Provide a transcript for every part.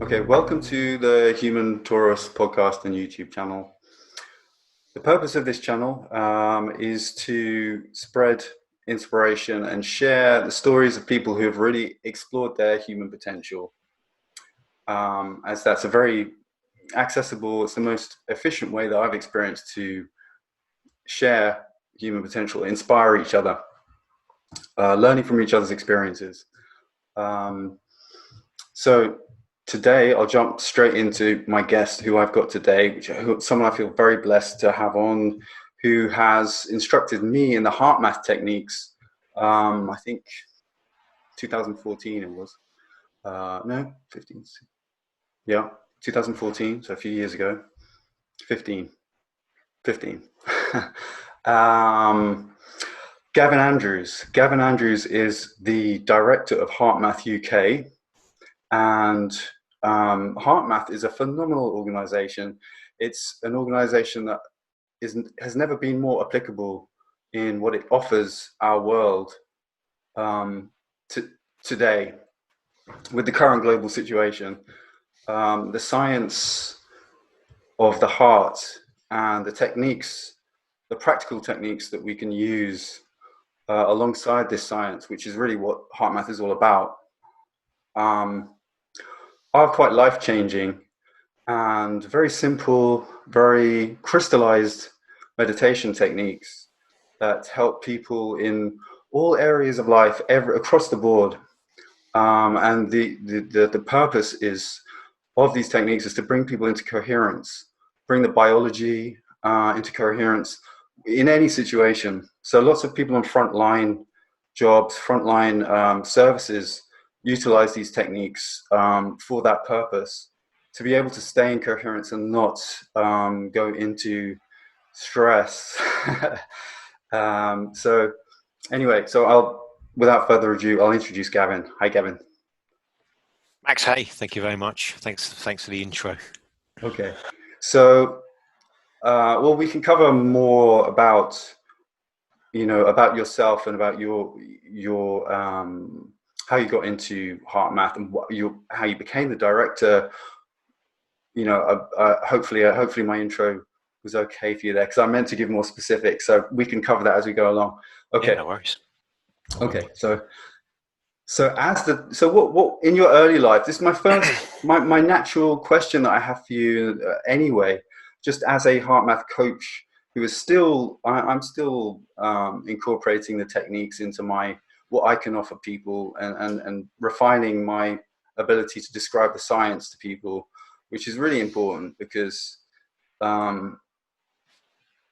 Okay, welcome to the Human Torus podcast and YouTube channel. The purpose of this channel is to spread inspiration and share the stories of people who have really explored their human potential. As that's a very accessible, it's the most efficient way that I've experienced to share human potential, inspire each other, learning from each other's experiences. So today, I'll jump straight into my guest who I've got today, someone I feel very blessed to have on, who has instructed me in the HeartMath techniques. I think 2014 it was. No, 15. Yeah, 2014, so a few years ago. 15. Gavin Andrews. Gavin Andrews is the director of HeartMath UK. And HeartMath is a phenomenal organization. It's an organization that has never been more applicable in what it offers our world today with the current global situation. The science of the heart and the techniques, the practical techniques that we can use alongside this science, which is really what HeartMath is all about, are quite life-changing and very simple, very crystallized meditation techniques that help people in all areas of life, across the board. And the purpose of these techniques is to bring people into coherence, bring the biology into coherence in any situation. So lots of people on frontline jobs, frontline services utilize these techniques for that purpose, to be able to stay in coherence and not go into stress. So anyway, without further ado, I'll introduce Gavin. Hi, Gavin. Max, hey, thank you very much. Thanks for the intro. Okay, so well, we can cover more about yourself and about your how you got into HeartMath and how you became the director. Hopefully my intro was okay for you there, because I meant to give more specifics, so we can cover that as we go along. Okay. Yeah, no worries. Okay, so what in your early life? This is my first, my natural question that I have for you anyway. Just as a HeartMath coach, who is still, I'm still incorporating the techniques into what I can offer people, and refining my ability to describe the science to people, which is really important, because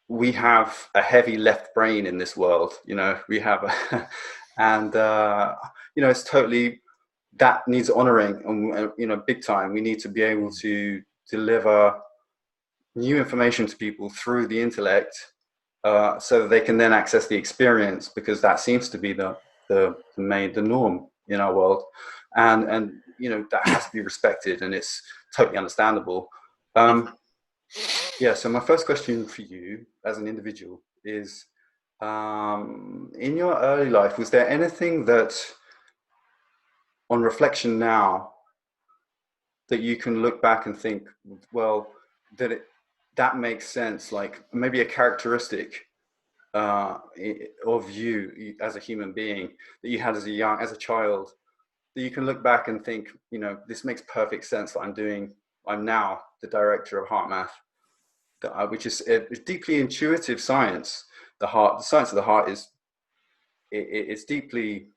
we have a heavy left brain in this world. We have and it's totally, that needs honoring, and big time. We need to be able to deliver new information to people through the intellect, so that they can then access the experience, because that seems to be the norm in our world, and that has to be respected, and it's totally understandable. So my first question for you as an individual is, in your early life, was there anything that, on reflection now, that you can look back and think, well, that makes sense, like maybe a characteristic of you as a human being that you had as a child, that you can look back and think, this makes perfect sense that I'm now the director of HeartMath, which is a deeply intuitive science. The science of the heart it's deeply,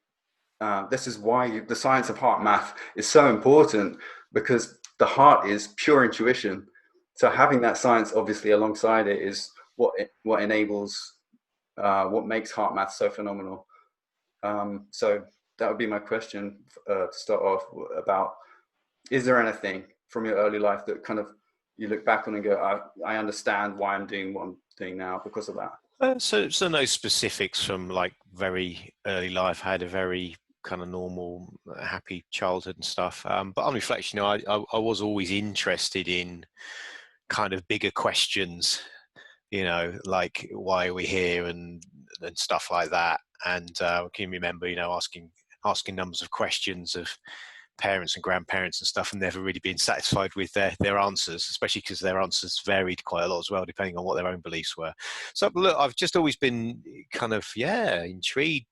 this is why the science of HeartMath is so important, because the heart is pure intuition. So having that science obviously alongside it is what enables, what makes HeartMath so phenomenal. So that would be my question to start off about. Is there anything from your early life that kind of you look back on and go, I understand why I'm doing what I'm doing now because of that? So no specifics from like very early life. I had a very kind of normal, happy childhood and stuff. But on reflection, I was always interested in kind of bigger questions, like why are we here and stuff like that. And I can remember, asking numbers of questions of parents and grandparents and stuff, and never really been satisfied with their answers, especially because their answers varied quite a lot as well, depending on what their own beliefs were. So look, I've just always been kind of, intrigued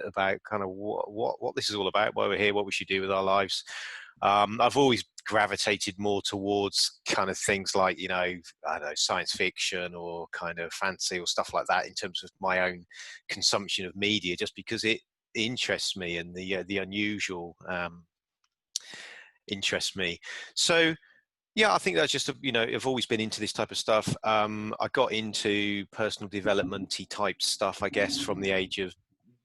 about kind of what this is all about, why we're here, what we should do with our lives. I've always gravitated more towards kind of things like, I don't know, science fiction or kind of fantasy or stuff like that in terms of my own consumption of media, just because it interests me, and the unusual interests me. So yeah, I think that's just, I've always been into this type of stuff. I got into personal development-y type stuff, I guess, from the age of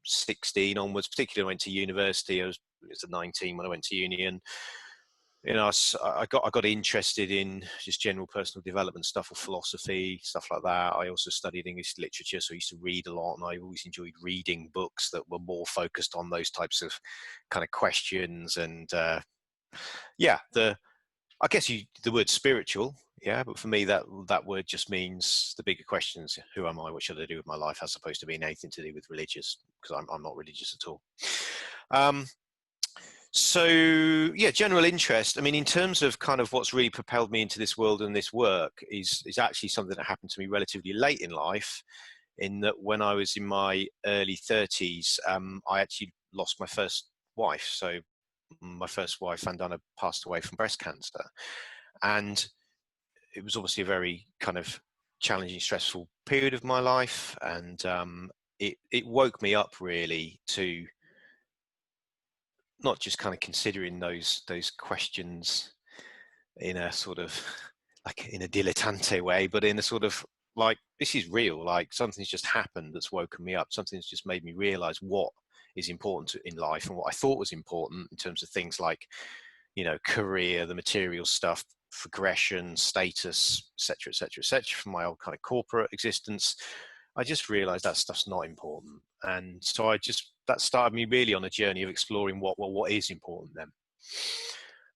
16 onwards. Particularly, I went to university. I was 19 when I went to uni, and I got interested in just general personal development stuff, or philosophy, stuff like that. I also studied English literature, so I used to read a lot, and I always enjoyed reading books that were more focused on those types of kind of questions. And I guess the word spiritual, but for me that word just means the bigger questions: who am I? What should I do with my life? As opposed to being anything to do with religious, because I'm not religious at all. So yeah, general interest. I mean, in terms of kind of what's really propelled me into this world and this work is actually something that happened to me relatively late in life, in that when I was in my early 30s, I actually lost my first wife. So my first wife, Vandana, passed away from breast cancer. And it was obviously a very kind of challenging, stressful period of my life. And it woke me up really to not just kind of considering those questions in a sort of like in a dilettante way, but in a sort of like, this is real, like something's just happened that's woken me up. Something's just made me realize what is important in life, and what I thought was important in terms of things like, career, the material stuff, progression, status, etc., etc., etc., from my old kind of corporate existence. I just realized that stuff's not important. And so that started me really on a journey of exploring what is important then.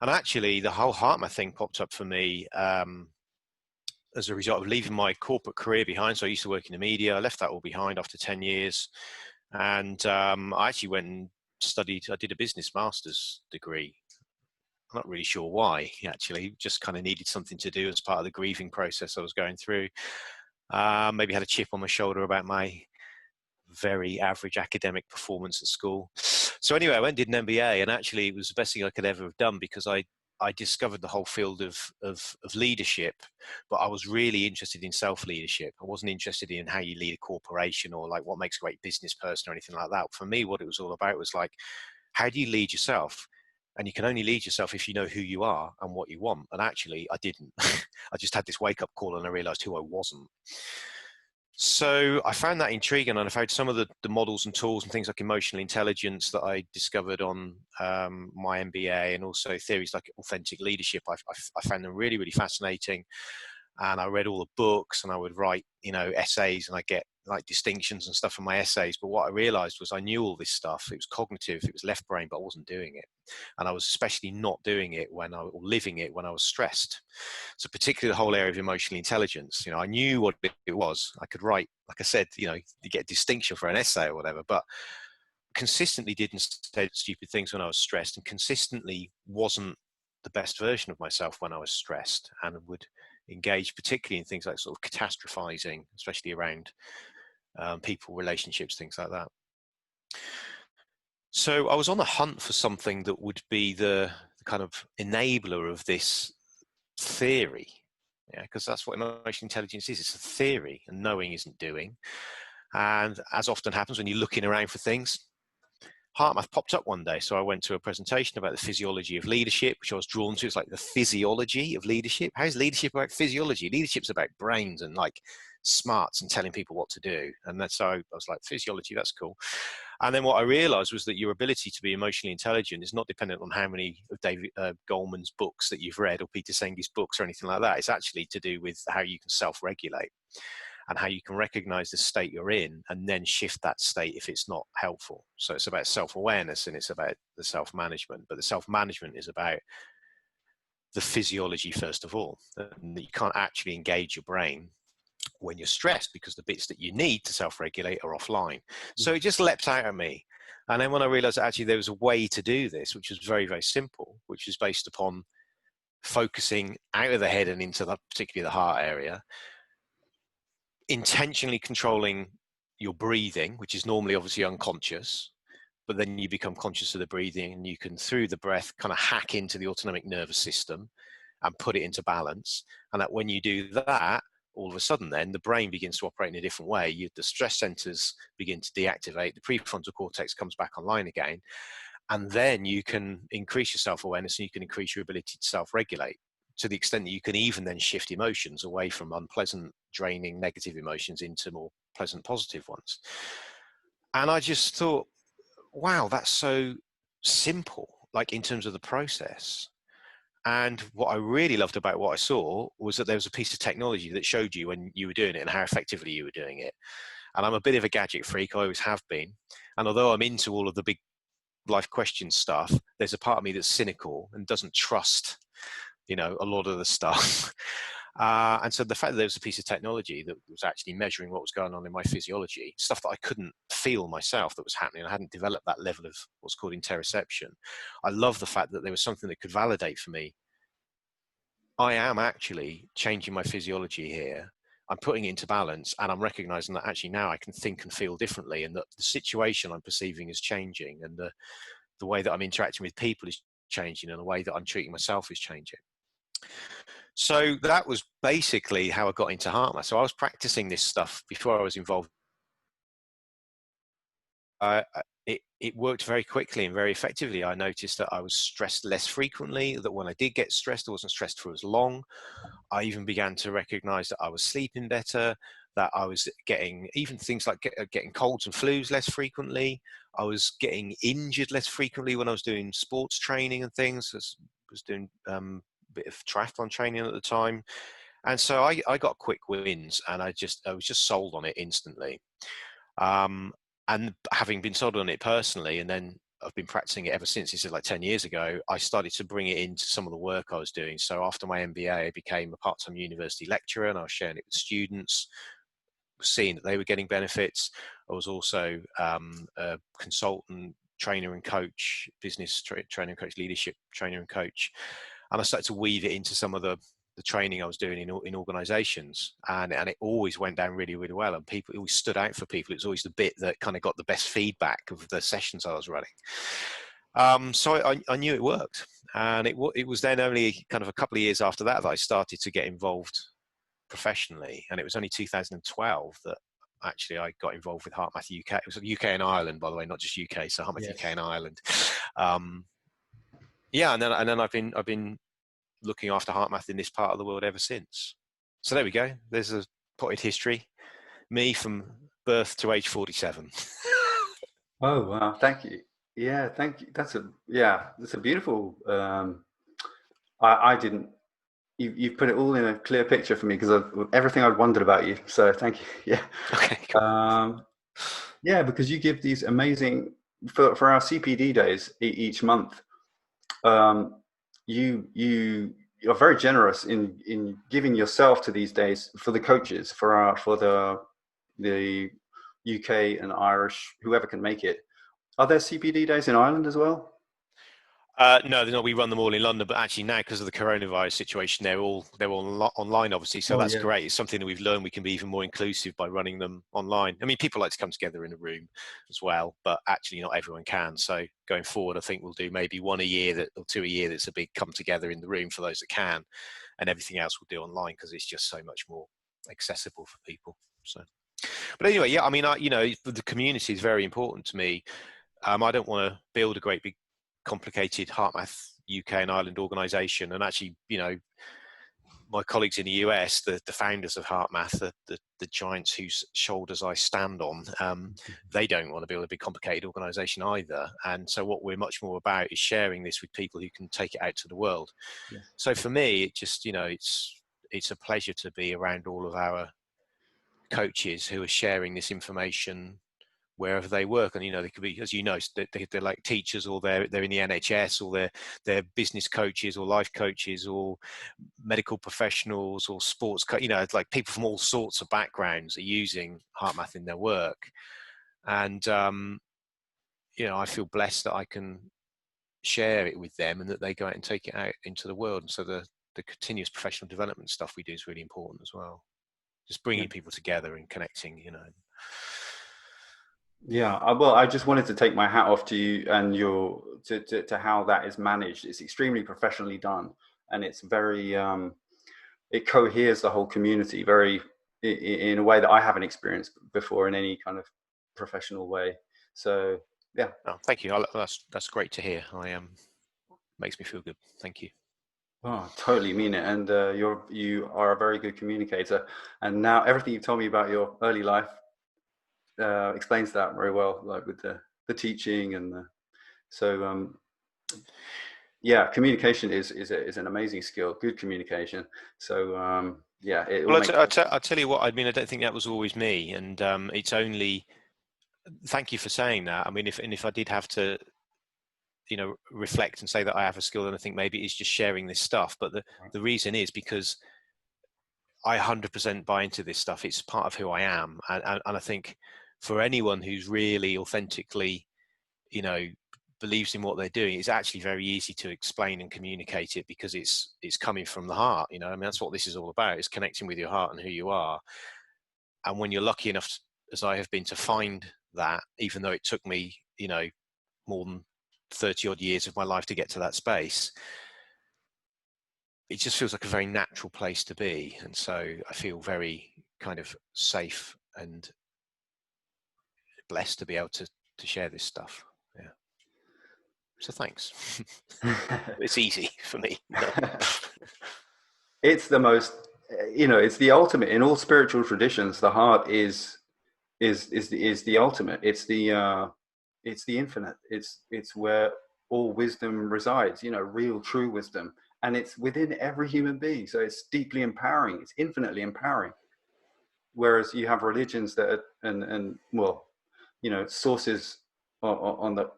And actually the whole HeartMath thing popped up for me as a result of leaving my corporate career behind. So I used to work in the media. I left that all behind after 10 years. And I actually went and I did a business master's degree. I'm not really sure why, actually. Just kind of needed something to do as part of the grieving process I was going through. Maybe had a chip on my shoulder about my very average academic performance at school. So anyway, I went and did an MBA, and actually it was the best thing I could ever have done, because I discovered the whole field of leadership, but I was really interested in self-leadership. I wasn't interested in how you lead a corporation or like what makes a great business person or anything like that. For me, what it was all about was like, how do you lead yourself? And you can only lead yourself if you know who you are and what you want. And actually, I didn't. I just had this wake-up call, and I realized who I wasn't. So I found that intriguing, and I found some of the models and tools and things like emotional intelligence that I discovered on my MBA, and also theories like authentic leadership. I found them really, really fascinating. And I read all the books, and I would write, essays, and I get like distinctions and stuff from my essays. But what I realized was I knew all this stuff. It was cognitive, it was left brain, but I wasn't doing it. And I was especially not doing it or living it when I was stressed. So particularly the whole area of emotional intelligence, I knew what it was. I could write, like I said, you get a distinction for an essay or whatever, but consistently didn't say stupid things when I was stressed, and consistently wasn't the best version of myself when I was stressed, and would engage particularly in things like sort of catastrophizing, especially around people, relationships, things like that. So I was on the hunt for something that would be the kind of enabler of this theory, because that's what emotional intelligence is. It's a theory, and knowing isn't doing. And as often happens when you're looking around for things, HeartMath popped up one day. So I went to a presentation about the physiology of leadership, which I was drawn to. It's like the physiology of leadership. How's leadership about physiology? Leadership's about brains and like smarts and telling people what to do. And that's so I was like, physiology, that's cool. And then what I realized was that your ability to be emotionally intelligent is not dependent on how many of David Goleman's books that you've read, or Peter Senge's books, or anything like that. It's actually to do with how you can self-regulate, and how you can recognize the state you're in and then shift that state if it's not helpful. So it's about self-awareness, and it's about the self-management. But the self-management is about the physiology first of all. And you can't actually engage your brain when you're stressed, because the bits that you need to self-regulate are offline. So it just leapt out at me. And then when I realized that actually there was a way to do this, which was very, very simple, which was based upon focusing out of the head and into particularly the heart area, intentionally controlling your breathing, which is normally obviously unconscious, but then you become conscious of the breathing and you can, through the breath, kind of hack into the autonomic nervous system and put it into balance. And that when you do that, all of a sudden then the brain begins to operate in a different way. The stress centers begin to deactivate, the prefrontal cortex comes back online again, and then you can increase your self-awareness and you can increase your ability to self-regulate, to the extent that you can even then shift emotions away from unpleasant, draining, negative emotions into more pleasant, positive ones. And I just thought, wow, that's so simple, like in terms of the process. And what I really loved about what I saw was that there was a piece of technology that showed you when you were doing it and how effectively you were doing it. And I'm a bit of a gadget freak, I always have been. And although I'm into all of the big life question stuff, there's a part of me that's cynical and doesn't trust, a lot of the stuff. And so the fact that there was a piece of technology that was actually measuring what was going on in my physiology, stuff that I couldn't feel myself that was happening, I hadn't developed that level of what's called interoception. I love the fact that there was something that could validate for me, I am actually changing my physiology here. I'm putting it into balance, and I'm recognizing that actually now I can think and feel differently, and that the situation I'm perceiving is changing, and the way that I'm interacting with people is changing, and the way that I'm treating myself is changing. So that was basically how I got into HeartMath. So I was practicing this stuff before I was involved. It worked very quickly and very effectively. I noticed that I was stressed less frequently, that when I did get stressed, I wasn't stressed for as long. I even began to recognize that I was sleeping better, that I was getting even things like getting colds and flus less frequently. I was getting injured less frequently when I was doing sports training and things. I was doing a bit of triathlon training at the time. And so I got quick wins, and I was just sold on it instantly. And having been sold on it personally, and then I've been practicing it ever since. This is like 10 years ago. I started to bring it into some of the work I was doing. So after my MBA, I became a part-time university lecturer, and I was sharing it with students, seeing that they were getting benefits. I was also a consultant, trainer and coach, business trainer and coach, leadership trainer and coach. And I started to weave it into some of the training I was doing in organizations, and it always went down really, really well. And people, it always stood out for people. It was always the bit that kind of got the best feedback of the sessions I was running. So I knew it worked. And it was then only kind of a couple of years after that I started to get involved professionally. And it was only 2012 that actually I got involved with HeartMath UK. It was UK and Ireland, by the way, not just UK. So HeartMath UK and Ireland. Yeah, and then I've been looking after HeartMath in this part of the world ever since. So there we go. There's a potted history. Me from birth to age 47. Oh wow! Thank you. Yeah, thank you. That's a beautiful. I didn't. You've put it all in a clear picture for me, because of everything I'd wondered about you. So thank you. Yeah. Okay. Cool. Yeah, because you give these amazing for our Cpd days each month. You are very generous in giving yourself to these days for the coaches, for the UK and Irish, whoever can make it. Are there Cpd days in Ireland as well? No, they're not. We run them all in London, but actually now, because of the coronavirus situation, they're all online, obviously. So that's great. It's something that we've learned we can be even more inclusive by running them online. I mean, people like to come together in a room as well, but actually not everyone can. So going forward, I think we'll do maybe one a year or two a year. That's a big come together in the room for those that can, and everything else we'll do online, because it's just so much more accessible for people. So, but anyway, yeah, I mean, the community is very important to me. I don't want to build a great big complicated HeartMath UK and Ireland organization, and actually, my colleagues in the US, the founders of HeartMath, the giants whose shoulders I stand on, they don't want to build a big complicated organization either. And so what we're much more about is sharing this with people who can take it out to the world. Yes. So for me, it just, it's a pleasure to be around all of our coaches who are sharing this information wherever they work. And they could be, as you know, they're like teachers, or they're in the NHS, or they're business coaches, or life coaches, or medical professionals, or sports it's like people from all sorts of backgrounds are using HeartMath in their work. And I feel blessed that I can share it with them and that they go out and take it out into the world. And so the continuous professional development stuff we do is really important as well. Just bringing people together and connecting, Yeah, well, I just wanted to take my hat off to you and to how that is managed. It's extremely professionally done, and it's very it coheres the whole community very in a way that I haven't experienced before in any kind of professional way. So yeah. Oh, thank you. That's great to hear. Makes me feel good. Thank you. Oh, totally mean it. And you are a very good communicator. And now everything you've told me about your early life explains that very well, like with the teaching and yeah, communication is an amazing skill. Good communication. So yeah, it will make. I'll tell you what. I mean, I don't think that was always me, and it's only. Thank you for saying that. I mean, if I did have to, reflect and say that I have a skill, then I think maybe it's just sharing this stuff. But the reason is because I 100% buy into this stuff. It's part of who I am, and I think for anyone who's really authentically, believes in what they're doing, it's actually very easy to explain and communicate it because it's coming from the heart. I mean, that's what this is all about. It's connecting with your heart and who you are. And when you're lucky enough, as I have been, to find that, even though it took me, more than 30 odd years of my life to get to that space, it just feels like a very natural place to be. And so I feel very kind of safe and blessed to be able to share this stuff. Yeah. So thanks. It's easy for me. It's the most, it's the ultimate in all spiritual traditions. The heart is the ultimate. It's the infinite. It's where all wisdom resides. Real true wisdom, and it's within every human being. So it's deeply empowering. It's infinitely empowering. Whereas you have religions that are, and well, sources on the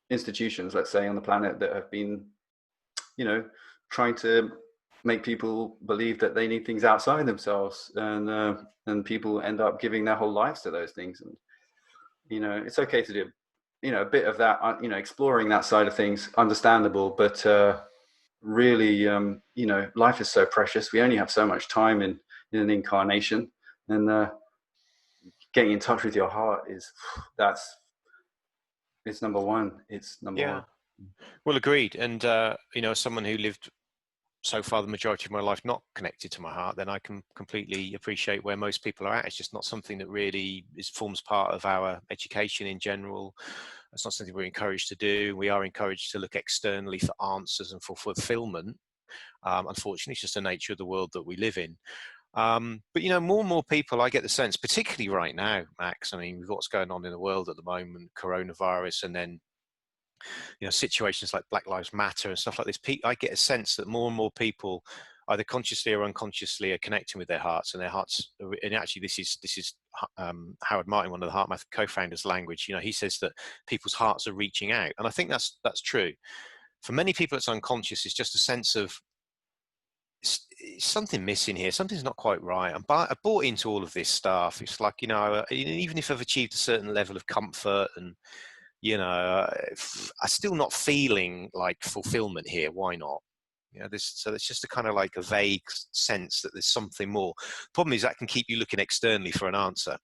institutions, let's say, on the planet that have been, trying to make people believe that they need things outside themselves, and people end up giving their whole lives to those things. And it's okay to do a bit of that, exploring that side of things, understandable, but really, life is so precious. We only have so much time in an incarnation, and getting in touch with your heart it's number one. It's number one. Well, agreed. And as someone who lived so far the majority of my life not connected to my heart, then I can completely appreciate where most people are at. It's just not something that really forms part of our education in general. It's not something we're encouraged to do. We are encouraged to look externally for answers and for fulfillment. Unfortunately, it's just the nature of the world that we live in. But more and more people, I get the sense, particularly right now, Max, I mean, with what's going on in the world at the moment, coronavirus, and then situations like Black Lives Matter and stuff like this, I get a sense that more and more people, either consciously or unconsciously, are connecting with their hearts, and and actually this is Howard Martin, one of the HeartMath co-founders, language. He says that people's hearts are reaching out, and I think that's true. For many people, it's unconscious. It's just a sense of something missing here. Something's not quite right. I bought into all of this stuff. It's like, even if I've achieved a certain level of comfort and I'm still not feeling like fulfillment here. Why not? So it's just a kind of like a vague sense that there's something more. Problem is that can keep you looking externally for an answer.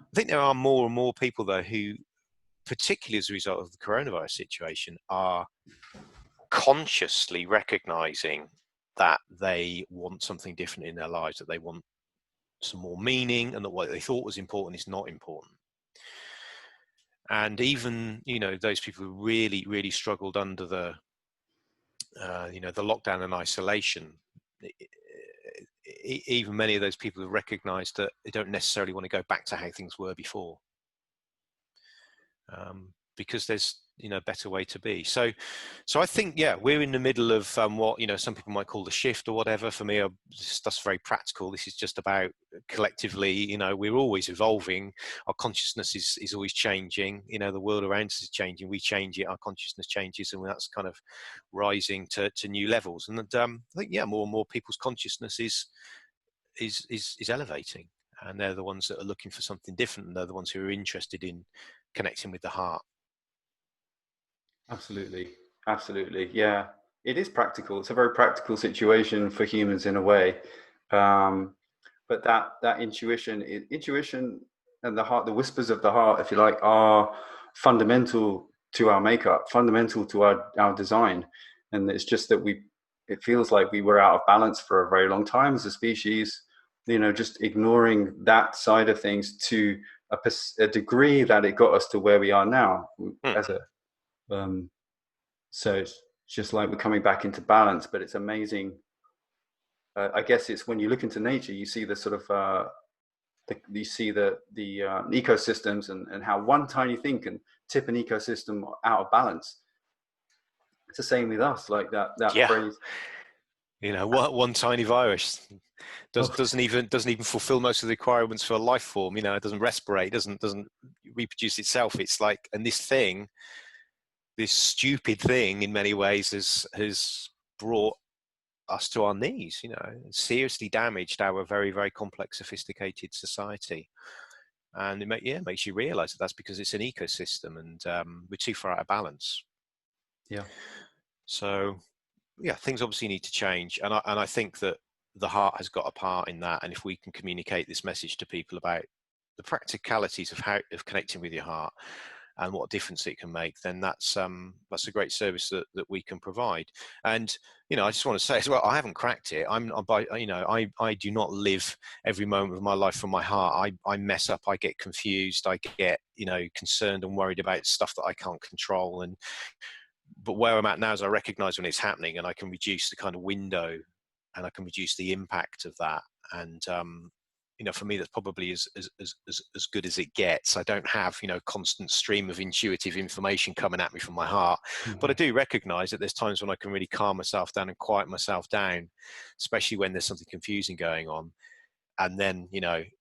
I think there are more and more people, though, who, particularly as a result of the coronavirus situation, are consciously recognizing that they want something different in their lives, that they want some more meaning, and that what they thought was important is not important. And even, those people who really, really struggled under the lockdown and isolation, even many of those people have recognized that they don't necessarily want to go back to how things were before, because there's a better way to be. So I think, we're in the middle of what some people might call the shift or whatever. For me, that's very practical. This is just about collectively, we're always evolving. Our consciousness is always changing. The world around us is changing. We change it. Our consciousness changes, and that's kind of rising to new levels. And I think more and more people's consciousness is elevating, and they're the ones that are looking for something different, and they're the ones who are interested in connecting with the heart. Absolutely. Absolutely. Yeah. It is practical. It's a very practical situation for humans in a way. Um, but that intuition and the heart, the whispers of the heart, if you like, are fundamental to our makeup, fundamental to our design. And it's just that it feels like we were out of balance for a very long time as a species, just ignoring that side of things to a degree that it got us to where we are now as a, um, so it's just like we're coming back into balance, but it's amazing. I guess it's when you look into nature, you see the sort of you see the ecosystems and how one tiny thing can tip an ecosystem out of balance. It's the same with us, like that Yeah. phrase. One tiny virus Oh, doesn't even fulfill most of the requirements for a life form. It doesn't respirate, doesn't reproduce itself. It's like, and this stupid thing in many ways has brought us to our knees, seriously damaged our very, very complex, sophisticated society. And it makes you realize that that's because it's an ecosystem, and we're too far out of balance. yeah. So yeah, things obviously need to change. And I think that the heart has got a part in that. And if we can communicate this message to people about the practicalities of connecting with your heart and what difference it can make, then that's a great service that we can provide. And I just want to say as well, I haven't cracked it. I do not live every moment of my life from my heart. I mess up, I get confused, I get concerned and worried about stuff that I can't control. But where I'm at now is I recognize when it's happening, and I can reduce the kind of window, and I can reduce the impact of that. And for me, that's probably as good as it gets. I don't have constant stream of intuitive information coming at me from my heart, but I do recognize that there's times when I can really calm myself down and quiet myself down, especially when there's something confusing going on. And then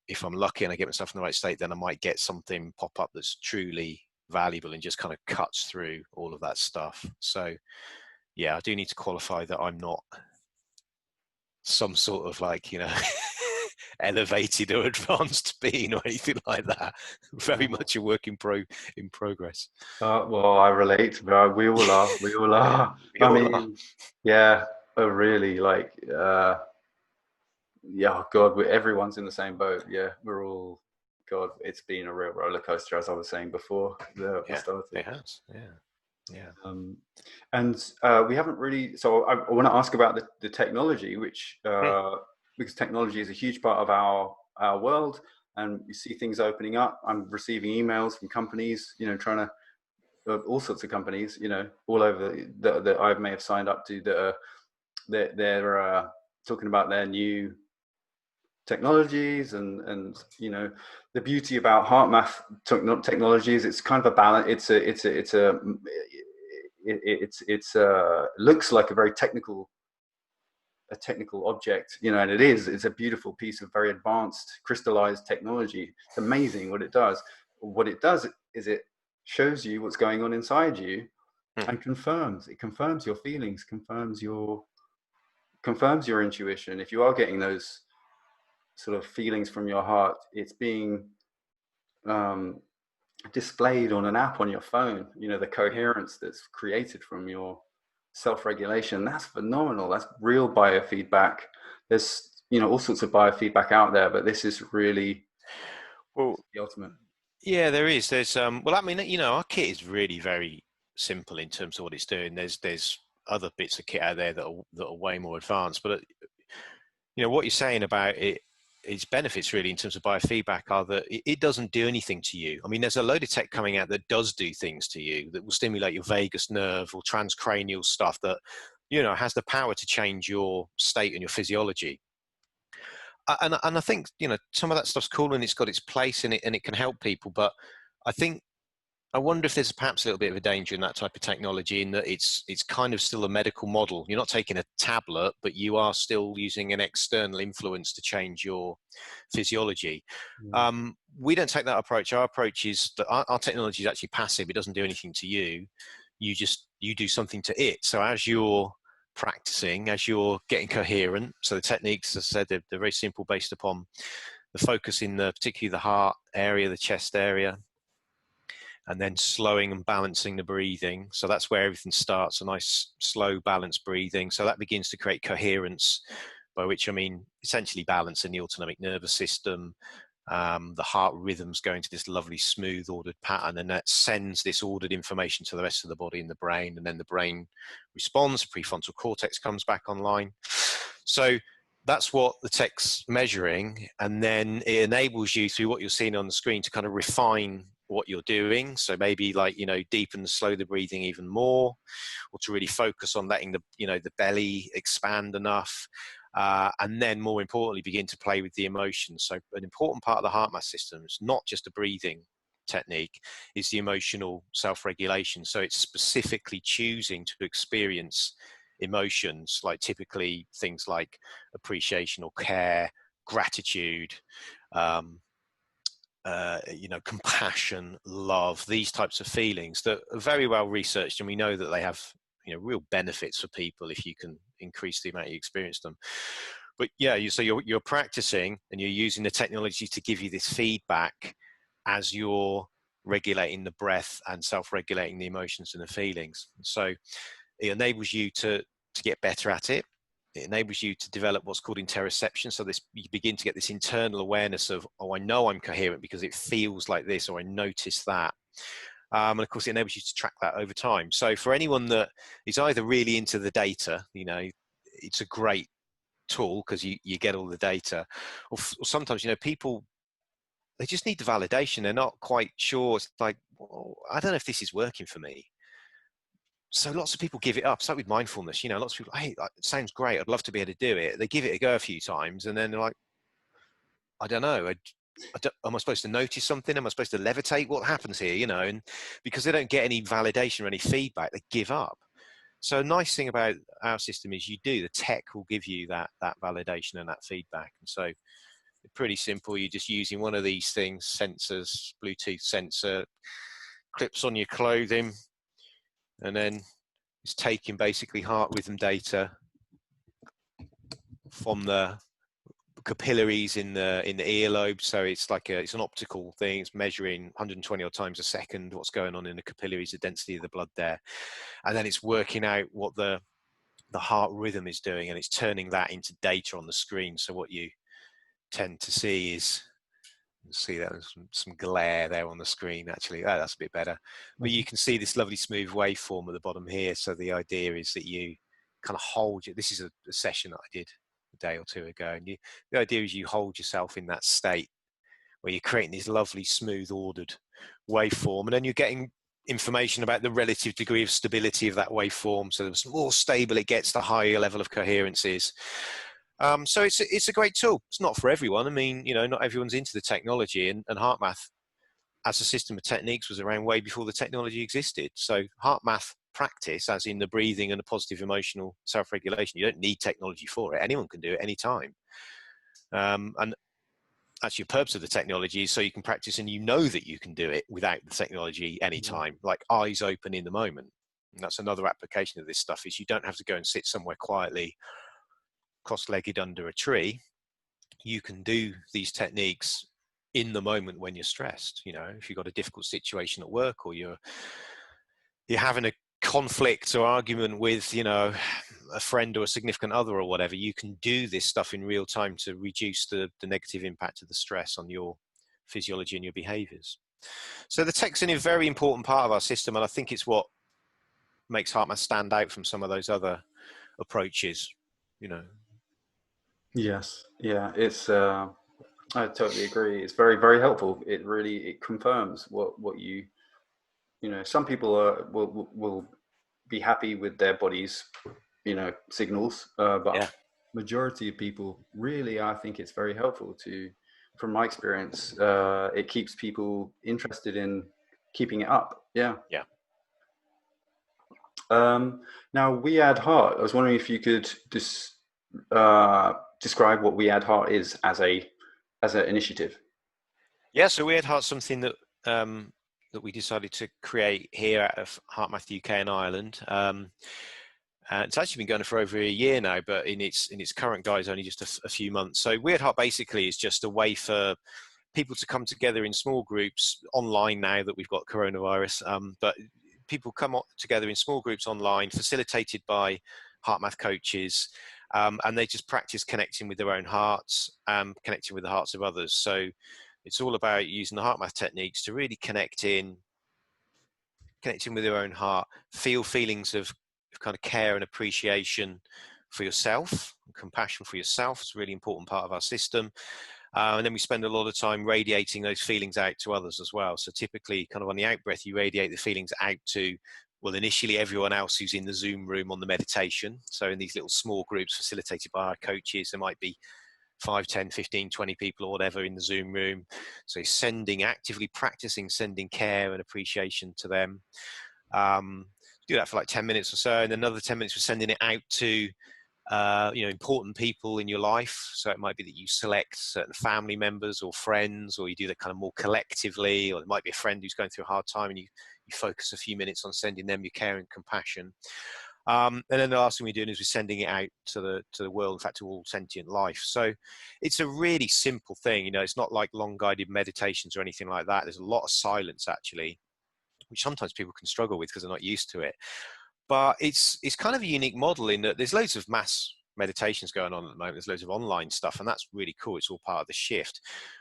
if I'm lucky and I get myself in the right state, then I might get something pop up that's truly valuable and just kind of cuts through all of that stuff. So yeah, I do need to qualify that I'm not some sort of elevated or advanced being or anything like that. Very much a work in progress. Well, I relate. We all are. We all are. We I all are. mean, yeah, really, yeah, oh God, everyone's in the same boat. Yeah, we're all, God, it's been a real roller coaster, as I was saying before we Yeah, started. it has. Yeah. Um, and we haven't really, so I want to ask about the technology, which, because technology is a huge part of our world, and you see things opening up. I'm receiving emails from companies, trying to, all sorts of companies, all over that I may have signed up to, that are, they're talking about their new technologies, and the beauty about HeartMath technologies, it's kind of a balance. It's looks like a technical object, and it's a beautiful piece of very advanced crystallized technology. It's amazing what it does. What it does is it shows you what's going on inside you, and confirms your feelings, confirms your intuition. If you are getting those sort of feelings from your heart, it's being displayed on an app on your phone. The coherence that's created from your self-regulation, that's phenomenal. That's real biofeedback. There's all sorts of biofeedback out there, but this is really the ultimate. Yeah, there is. There's well, I mean, our kit is really very simple in terms of what it's doing. There's other bits of kit out there that are way more advanced, but what you're saying about its benefits really in terms of biofeedback are that it doesn't do anything to you. I mean, there's a load of tech coming out that does do things to you, that will stimulate your vagus nerve or transcranial stuff that has the power to change your state and your physiology. And I think some of that stuff's cool and it's got its place in it and it can help people, but I wonder if there's perhaps a little bit of a danger in that type of technology, in that it's kind of still a medical model. You're not taking a tablet, but you are still using an external influence to change your physiology. We don't take that approach. Our approach is that our technology is actually passive. It doesn't do anything to you. You do something to it. So as you're practicing, as you're getting coherent, so the techniques, as I said, they're very simple, based upon the focus in particularly the heart area, the chest area, and then slowing and balancing the breathing. So that's where everything starts, a nice slow balanced breathing. So that begins to create coherence, by which I mean essentially balance in the autonomic nervous system. The heart rhythms go into this lovely smooth ordered pattern, and that sends this ordered information to the rest of the body and the brain, and then the brain responds, prefrontal cortex comes back online. So that's what the tech's measuring, and then it enables you through what you're seeing on the screen to kind of refine what you're doing. So maybe like, you know, deepen, slow the breathing even more, or to really focus on letting the, you know, the belly expand enough. And then more importantly, begin to play with the emotions. So an important part of the HeartMath system is not just a breathing technique, is the emotional self-regulation. So it's specifically choosing to experience emotions, like typically things like appreciation or care, gratitude, you know, compassion, love, these types of feelings that are very well researched, and we know that they have, you know, real benefits for people if you can increase the amount you experience them. But yeah, so you're practicing and you're using the technology to give you this feedback as you're regulating the breath and self-regulating the emotions and the feelings. So it enables you to get better at it. It enables you to develop what's called interoception. So this, you begin to get this internal awareness of, oh, I know I'm coherent because it feels like this, or I notice that. And of course, it enables you to track that over time. So for anyone that is either really into the data, you know, it's a great tool because you get all the data, or sometimes, you know, people, they just need the validation. They're not quite sure. It's like, well, I don't know if this is working for me. So lots of people give it up. It's like with mindfulness, you know, lots of people, hey, it sounds great, I'd love to be able to do it. They give it a go a few times, and then they're like, I don't know. Am I supposed to notice something? Am I supposed to levitate? What happens here? You know, and because they don't get any validation or any feedback, they give up. So a nice thing about our system is the tech will give you that validation and that feedback. And so it's pretty simple. You're just using one of these things, sensors, Bluetooth sensor, clips on your clothing, and then it's taking basically heart rhythm data from the capillaries in the earlobe. So it's like it's an optical thing. It's measuring 120 odd times a second what's going on in the capillaries, the density of the blood there, and then it's working out what the heart rhythm is doing, and it's turning that into data on the screen. So what you tend to see is, see that there's some glare there on the screen actually. Oh, that's a bit better. But you can see this lovely smooth waveform at the bottom here. So the idea is that you kind of hold it. This is a session that I did a day or two ago, and the idea is you hold yourself in that state where you're creating this lovely smooth ordered waveform, and then you're getting information about the relative degree of stability of that waveform. So the more stable it gets, the higher level of coherence is. So it's a great tool. It's not for everyone. I mean, you know, not everyone's into the technology, and HeartMath as a system of techniques was around way before the technology existed. So HeartMath practice, as in the breathing and the positive emotional self-regulation, you don't need technology for it. Anyone can do it anytime. And actually the purpose of the technology is so you can practice and you know that you can do it without the technology anytime, like eyes open in the moment. And that's another application of this stuff, is you don't have to go and sit somewhere quietly cross-legged under a tree. You can do these techniques in the moment when you're stressed. You know, if you've got a difficult situation at work, or you're having a conflict or argument with, you know, a friend or a significant other or whatever, you can do this stuff in real time to reduce the negative impact of the stress on your physiology and your behaviors. So the tech's a very important part of our system, and I think it's what makes HeartMath stand out from some of those other approaches, you know. Yes, yeah, it's I totally agree. It's very, very helpful. It confirms what you know. Some people will be happy with their body's, you know, signals, but majority of people really, I think it's very helpful to, from my experience, it keeps people interested in keeping it up. Yeah. Yeah. Now, We Add Heart. I was wondering if you could describe what We Add Heart is as an initiative. Yeah, so We Add Heart's something that that we decided to create here out of HeartMath UK and Ireland. And it's actually been going for over a year now, but in its current guise, only just a few months. So We Add Heart basically is just a way for people to come together in small groups online now that we've got coronavirus, but people come together in small groups online, facilitated by HeartMath coaches, and they just practice connecting with their own hearts, connecting with the hearts of others. So it's all about using the HeartMath techniques to really connecting with your own heart, feel feelings of kind of care and appreciation for yourself, compassion for yourself. It's a really important part of our system. And then we spend a lot of time radiating those feelings out to others as well. So typically kind of on the out breath, you radiate the feelings out to, well, initially everyone else who's in the Zoom room on the meditation. So in these little small groups facilitated by our coaches, there might be 5, 10, 15, 20 people or whatever in the Zoom room. So actively practicing sending care and appreciation to them. Do that for like 10 minutes or so, and another 10 minutes for sending it out to important people in your life. So it might be that you select certain family members or friends, or you do that kind of more collectively, or it might be a friend who's going through a hard time and you focus a few minutes on sending them your care and compassion. And then the last thing we're doing is we're sending it out to the world, in fact, to all sentient life. So it's a really simple thing. It's not like long guided meditations or anything like that. There's a lot of silence actually, which sometimes people can struggle with because they're not used to it. But it's kind of a unique model in that there's loads of mass meditations going on at the moment. There's loads of online stuff, and that's really cool. It's all part of the shift.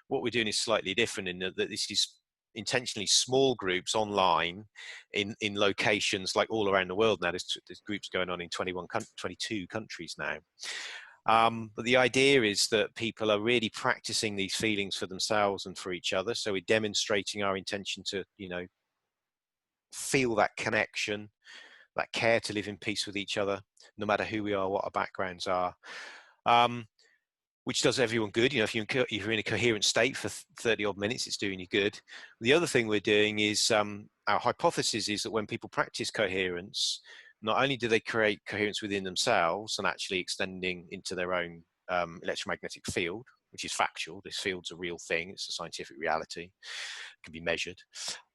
What we're doing is slightly different in that this is intentionally small groups online in locations like all around the world now. There's groups going on in 22 countries now. But the idea is that people are really practicing these feelings for themselves and for each other. So we're demonstrating our intention to, feel that connection, that care to live in peace with each other, no matter who we are, what our backgrounds are, which does everyone good. If you're in a coherent state for 30 odd minutes, it's doing you good. The other thing we're doing is our hypothesis is that when people practice coherence, not only do they create coherence within themselves and actually extending into their own electromagnetic field, which is factual. This field's a real thing. It's a scientific reality. It can be measured.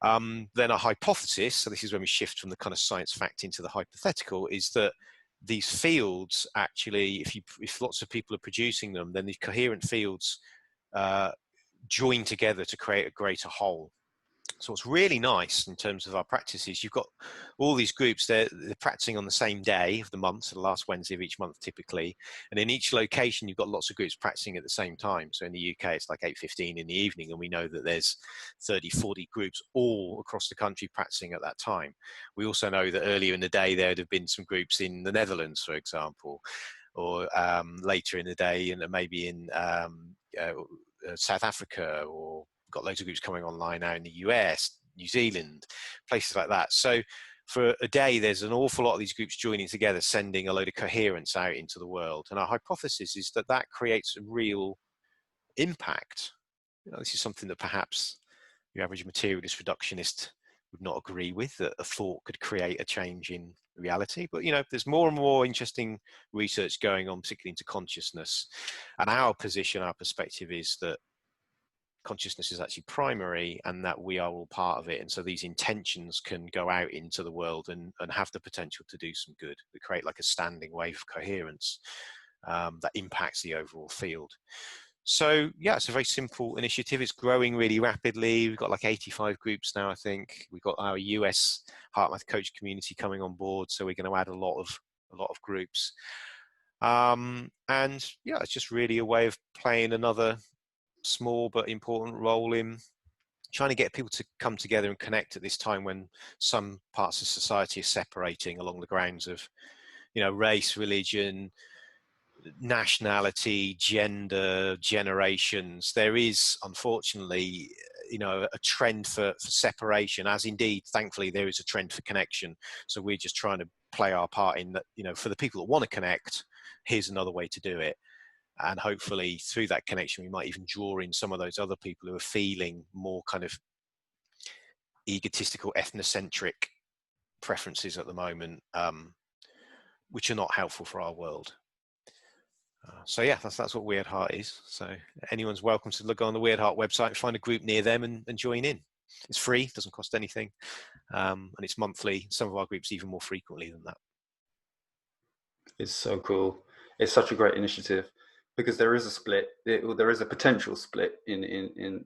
Then a hypothesis, so this is when we shift from the kind of science fact into the hypothetical, is that these fields actually, if lots of people are producing them, then the coherent fields join together to create a greater whole. So what's really nice in terms of our practices, you've got all these groups, they're practicing on the same day of the month, so the last Wednesday of each month typically, and in each location you've got lots of groups practicing at the same time. So in the UK it's like 8:15 in the evening, and we know that there's 30, 40 groups all across the country practicing at that time. We also know that earlier in the day there would have been some groups in the Netherlands, for example, or later in the day and maybe in South Africa, or got loads of groups coming online now in the US, New Zealand, places like that. So for a day, there's an awful lot of these groups joining together, sending a load of coherence out into the world. And our hypothesis is that that creates a real impact. This is something that perhaps your average materialist reductionist would not agree with, that a thought could create a change in reality. But there's more and more interesting research going on, particularly into consciousness. And our perspective is that consciousness is actually primary and that we are all part of it. And so these intentions can go out into the world and have the potential to do some good. We create like a standing wave of coherence that impacts the overall field. So yeah, it's a very simple initiative. It's growing really rapidly. We've got like 85 groups now, I think. We've got our US HeartMath Coach community coming on board, so we're going to add a lot of groups. And yeah, it's just really a way of playing another small but important role in trying to get people to come together and connect at this time when some parts of society are separating along the grounds of race, religion, nationality, gender, generations. There is unfortunately a trend for separation, as indeed thankfully there is a trend for connection. So we're just trying to play our part in that. For the people that want to connect, here's another way to do it. And hopefully through that connection, we might even draw in some of those other people who are feeling more kind of egotistical, ethnocentric preferences at the moment, which are not helpful for our world. So yeah, that's what Weird Heart is. So anyone's welcome to look on the Weird Heart website, find a group near them and join in. It's free, doesn't cost anything. And it's monthly. Some of our groups even more frequently than that. It's so cool. It's such a great initiative. because there is a split, there is a potential split in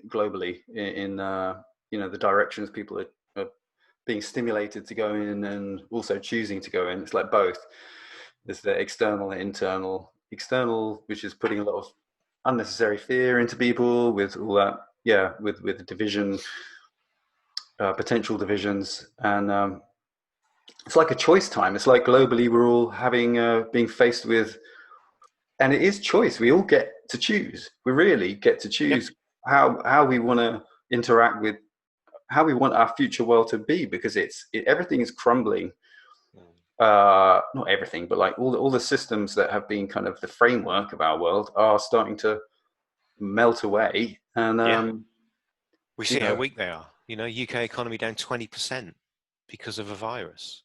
globally in the directions people are being stimulated to go in and also choosing to go in. It's like both. There's the external and internal. External, which is putting a lot of unnecessary fear into people with all that, with division, potential divisions, and it's like a choice time. It's like globally we're all having being faced with, and it is choice. We all get to choose. We really get to Yep. choose how we want to interact with, how we want our future world to be, because everything is crumbling. Not everything, but like all the systems that have been kind of the framework of our world are starting to melt away. And Yeah. We you see how know, weak they are. UK economy down 20% because of a virus.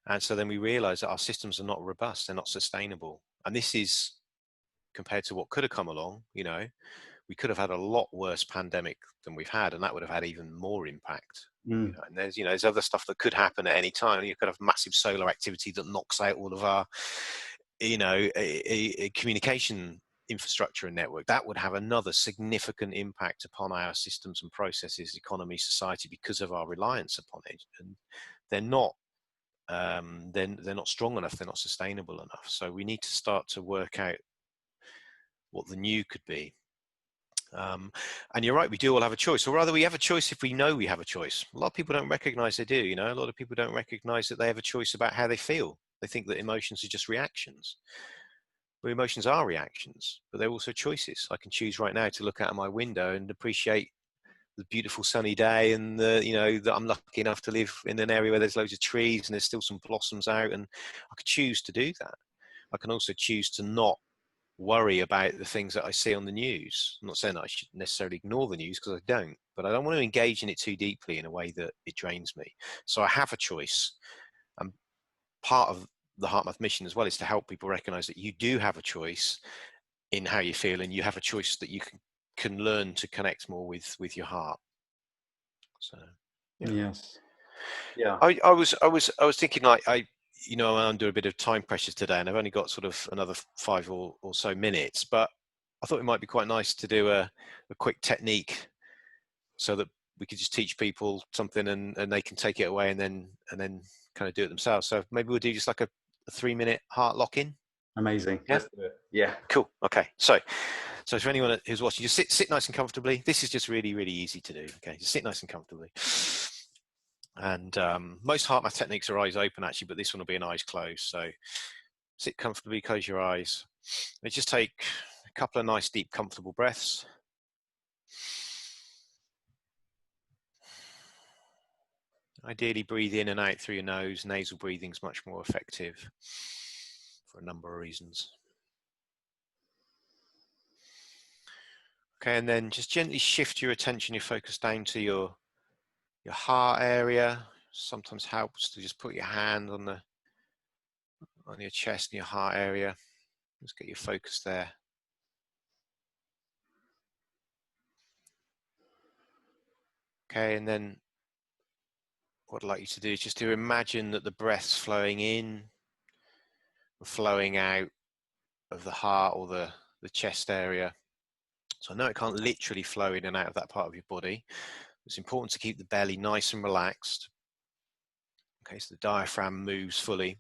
And so then we realize that our systems are not robust, they're not sustainable. And this is compared to what could have come along. We could have had a lot worse pandemic than we've had, and that would have had even more impact. And there's other stuff that could happen at any time. You could have massive solar activity that knocks out all of our, a communication infrastructure and network. That would have another significant impact upon our systems and processes, economy, society, because of our reliance upon it. And they're not they're not strong enough, they're not sustainable enough. So we need to start to work out what the new could be. And you're right, we do all have a choice, or rather we have a choice if we know we have a choice. A lot of people don't recognize they do. A lot of people don't recognize that they have a choice about how they feel. They think that emotions are just reactions. Well, emotions are reactions, but they're also choices. I can choose right now to look out of my window and appreciate the beautiful sunny day, and that I'm lucky enough to live in an area where there's loads of trees and there's still some blossoms out, and I could choose to do that. I can also choose to not worry about the things that I see on the news. I'm not saying that I should necessarily ignore the news, because I don't, but I don't want to engage in it too deeply in a way that it drains me. So I have a choice. And part of the HeartMath mission as well is to help people recognize that you do have a choice in how you feel, and you have a choice that you can learn to connect more with your heart. So yes, yeah, I was thinking, like, I'm under a bit of time pressures today, and I've only got sort of another 5 or so minutes, but I thought it might be quite nice to do a quick technique so that we could just teach people something, and they can take it away and then kind of do it themselves. So maybe we'll do just like a 3-minute heart lock-in. amazing. Yeah. Let's do it. Yeah, Cool. Okay. So for anyone who's watching, just sit nice and comfortably. This is just really, really easy to do. Okay. Just sit nice and comfortably. And most HeartMath techniques are eyes open, actually, but this one will be an eyes closed. So sit comfortably, close your eyes. And just take a couple of nice, deep, comfortable breaths. Ideally, breathe in and out through your nose. Nasal breathing is much more effective for a number of reasons. Okay, and then just gently shift your attention, your focus down to your heart area. Sometimes helps to just put your hand on your chest and your heart area. Just get your focus there. Okay, and then what I'd like you to do is just to imagine that the breath's flowing in and flowing out of the heart or the chest area. So I know it can't literally flow in and out of that part of your body. It's important to keep the belly nice and relaxed. Okay, so the diaphragm moves fully.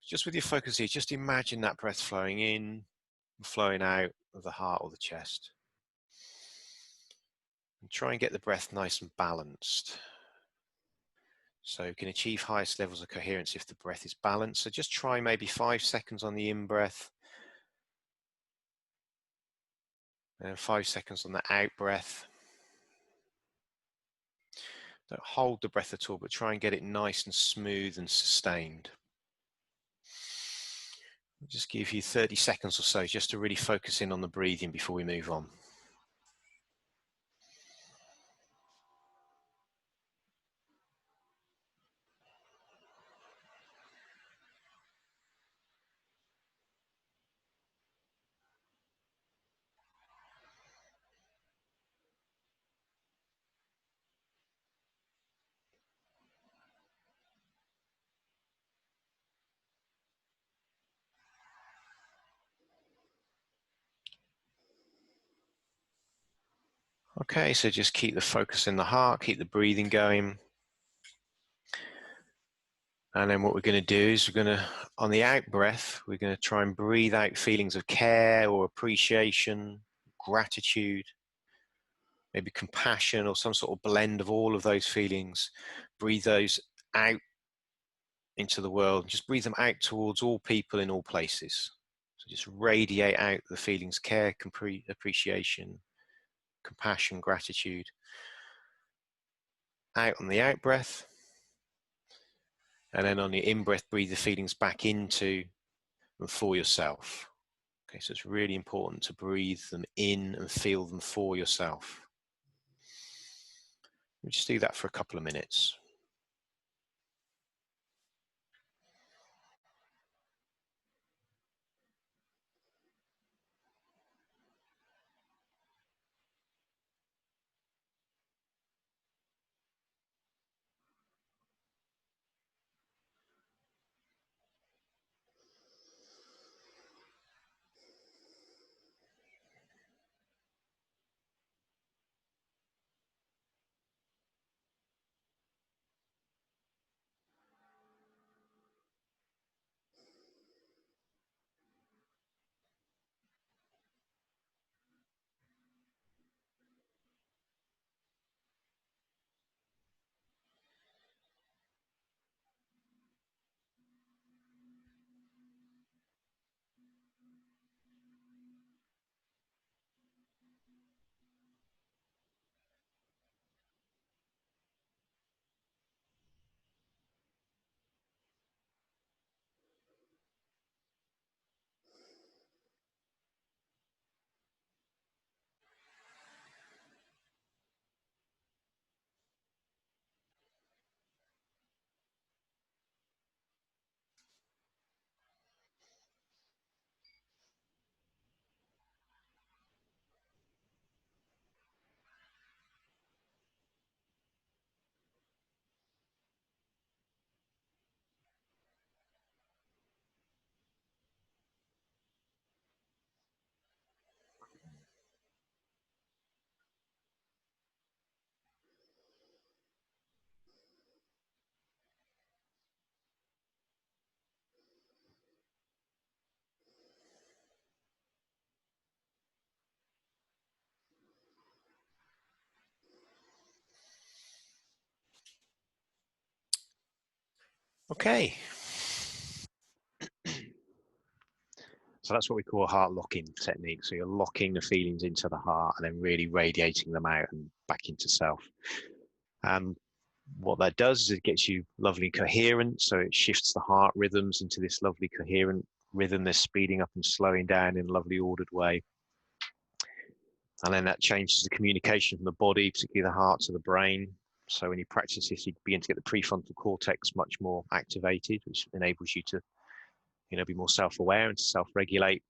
Just with your focus here, just imagine that breath flowing in and flowing out of the heart or the chest. And try and get the breath nice and balanced. So you can achieve highest levels of coherence if the breath is balanced. So just try maybe 5 seconds on the in-breath and 5 seconds on the out-breath. Don't hold the breath at all, but try and get it nice and smooth and sustained. I'll just give you 30 seconds or so just to really focus in on the breathing before we move on. Okay, so just keep the focus in the heart, keep the breathing going. And then what we're going to do is we're going to, on the out breath, we're going to try and breathe out feelings of care or appreciation, gratitude, maybe compassion, or some sort of blend of all of those feelings. Breathe those out into the world. Just breathe them out towards all people in all places. So just radiate out the feelings, care, appreciation, compassion, gratitude. Out on the out breath. And then on the in breath, breathe the feelings back into and for yourself. Okay, so it's really important to breathe them in and feel them for yourself. We just do that for a couple of minutes. Okay. So that's what we call a heart locking technique. So you're locking the feelings into the heart and then really radiating them out and back into self. And what that does is it gets you lovely coherence. So it shifts the heart rhythms into this lovely coherent rhythm. They're speeding up and slowing down in a lovely ordered way. And then that changes the communication from the body, particularly the heart, to the brain. So when you practice this, you begin to get the prefrontal cortex much more activated, which enables you to, be more self-aware and to self-regulate.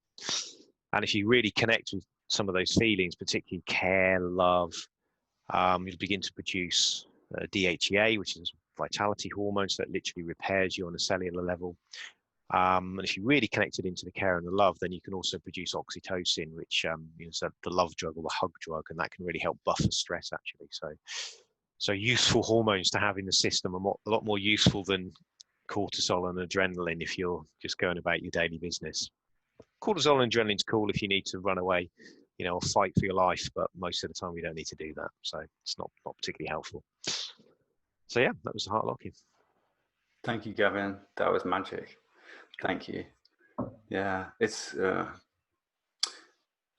And if you really connect with some of those feelings, particularly care, love, you'll begin to produce DHEA, which is a vitality hormone, so that literally repairs you on a cellular level. And if you really connect it into the care and the love, then you can also produce oxytocin, which is the love drug or the hug drug, and that can really help buffer stress, actually. So useful hormones to have in the system are a lot more useful than cortisol and adrenaline if you're just going about your daily business. Cortisol and adrenaline's cool if you need to run away, or fight for your life, but most of the time we don't need to do that. So it's not particularly helpful. So yeah, that was the heart locking. Thank you, Gavin. That was magic. Thank you. Yeah, it's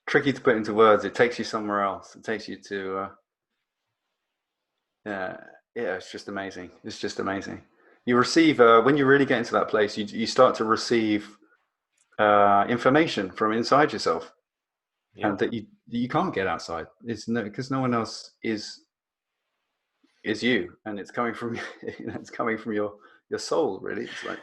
tricky to put into words. It takes you somewhere else. It takes you to, yeah, it's just amazing. It's just amazing. You receive, when you really get into that place, you start to receive information from inside yourself, and that you can't get outside. It's because no one else is you, and it's coming from it's coming from your soul. Really, it's like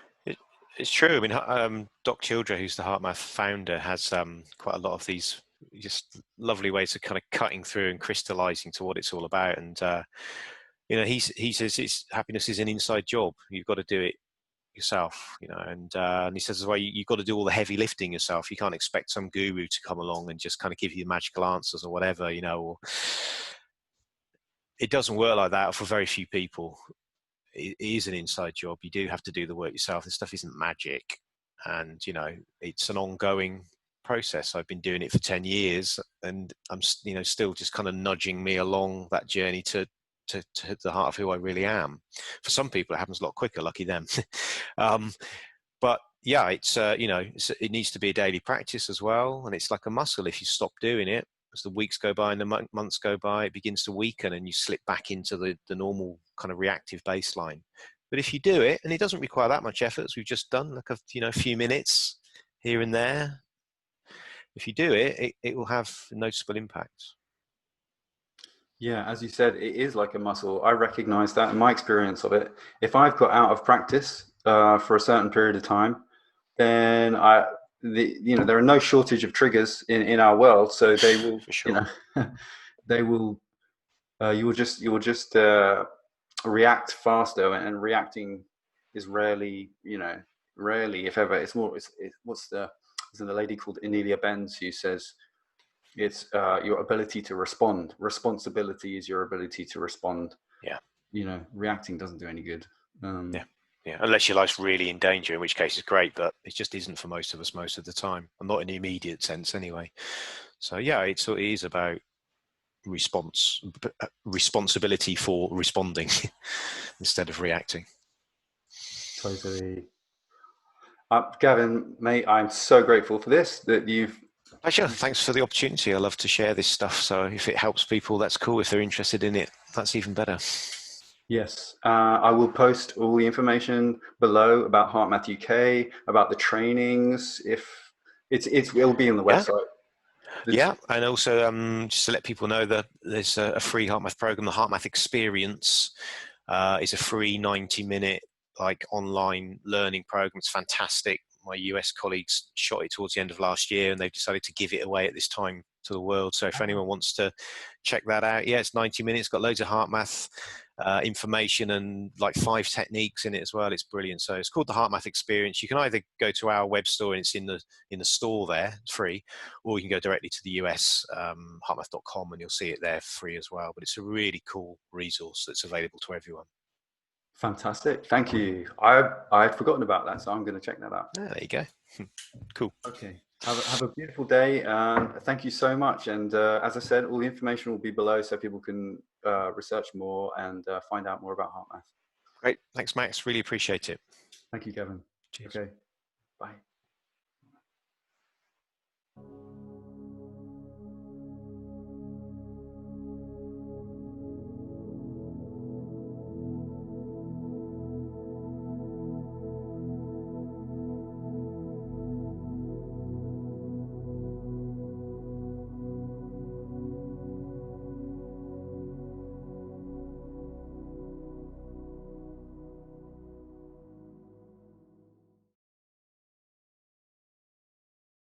it's true. I mean, Doc Childre, who's the HeartMath founder, has quite a lot of these just lovely ways of kind of cutting through and crystallizing to what it's all about. And he says happiness is an inside job. You've got to do it yourself, and he says as well, you've got to do all the heavy lifting yourself. You can't expect some guru to come along and just kind of give you magical answers or whatever, it doesn't work like that for very few people. It is an inside job. You do have to do the work yourself. This stuff isn't magic, and it's an ongoing process. I've been doing it for 10 years, and I'm still just kind of nudging me along that journey to the heart of who I really am. For some people it happens a lot quicker, lucky them. But yeah, it needs to be a daily practice as well, and it's like a muscle. If you stop doing it, as the weeks go by and the months go by, it begins to weaken and you slip back into the normal kind of reactive baseline. But if you do it, and it doesn't require that much effort, as we've just done, like a few minutes here and there, if you do it, it will have a noticeable impact. Yeah, as you said, it is like a muscle. I recognize that in my experience of it. If I've got out of practice for a certain period of time, then there are no shortage of triggers in our world. So they will, for sure. they will, you will just react faster, and reacting is rarely, if ever. It's more. There's a lady called Anelia Benz who says, it's your ability to respond. Responsibility is your ability to respond. Yeah. Reacting doesn't do any good. Yeah, unless your life's really in danger, in which case it's great, but it just isn't for most of us most of the time, and not in the immediate sense anyway. So yeah, it is about responsibility for responding instead of reacting. Totally. Gavin, mate, I'm so grateful for this, that you've... Pleasure. Thanks for the opportunity. I love to share this stuff. So if it helps people, that's cool. If they're interested in it, that's even better. Yes. I will post all the information below about HeartMath UK, about the trainings. If it'll be on the website. Yeah, and also just to let people know that there's a free HeartMath program. The HeartMath Experience is a free 90-minute online learning program. It's fantastic. My US colleagues shot it towards the end of last year, and they've decided to give it away at this time to the world. So if anyone wants to check that out, yeah, it's 90 minutes, got loads of HeartMath information and 5 techniques in it as well. It's brilliant. So it's called the HeartMath Experience. You can either go to our web store and it's in the store there, it's free, or you can go directly to the US heartmath.com and you'll see it there free as well. But it's a really cool resource that's available to everyone. Fantastic. Thank you. I'd forgotten about that, so I'm going to check that out. Yeah, there you go. Cool. Okay. Have a beautiful day. Thank you so much. And as I said, all the information will be below so people can research more and find out more about HeartMath. Great. Thanks, Max. Really appreciate it. Thank you, Gavin. Cheers. Okay. Bye.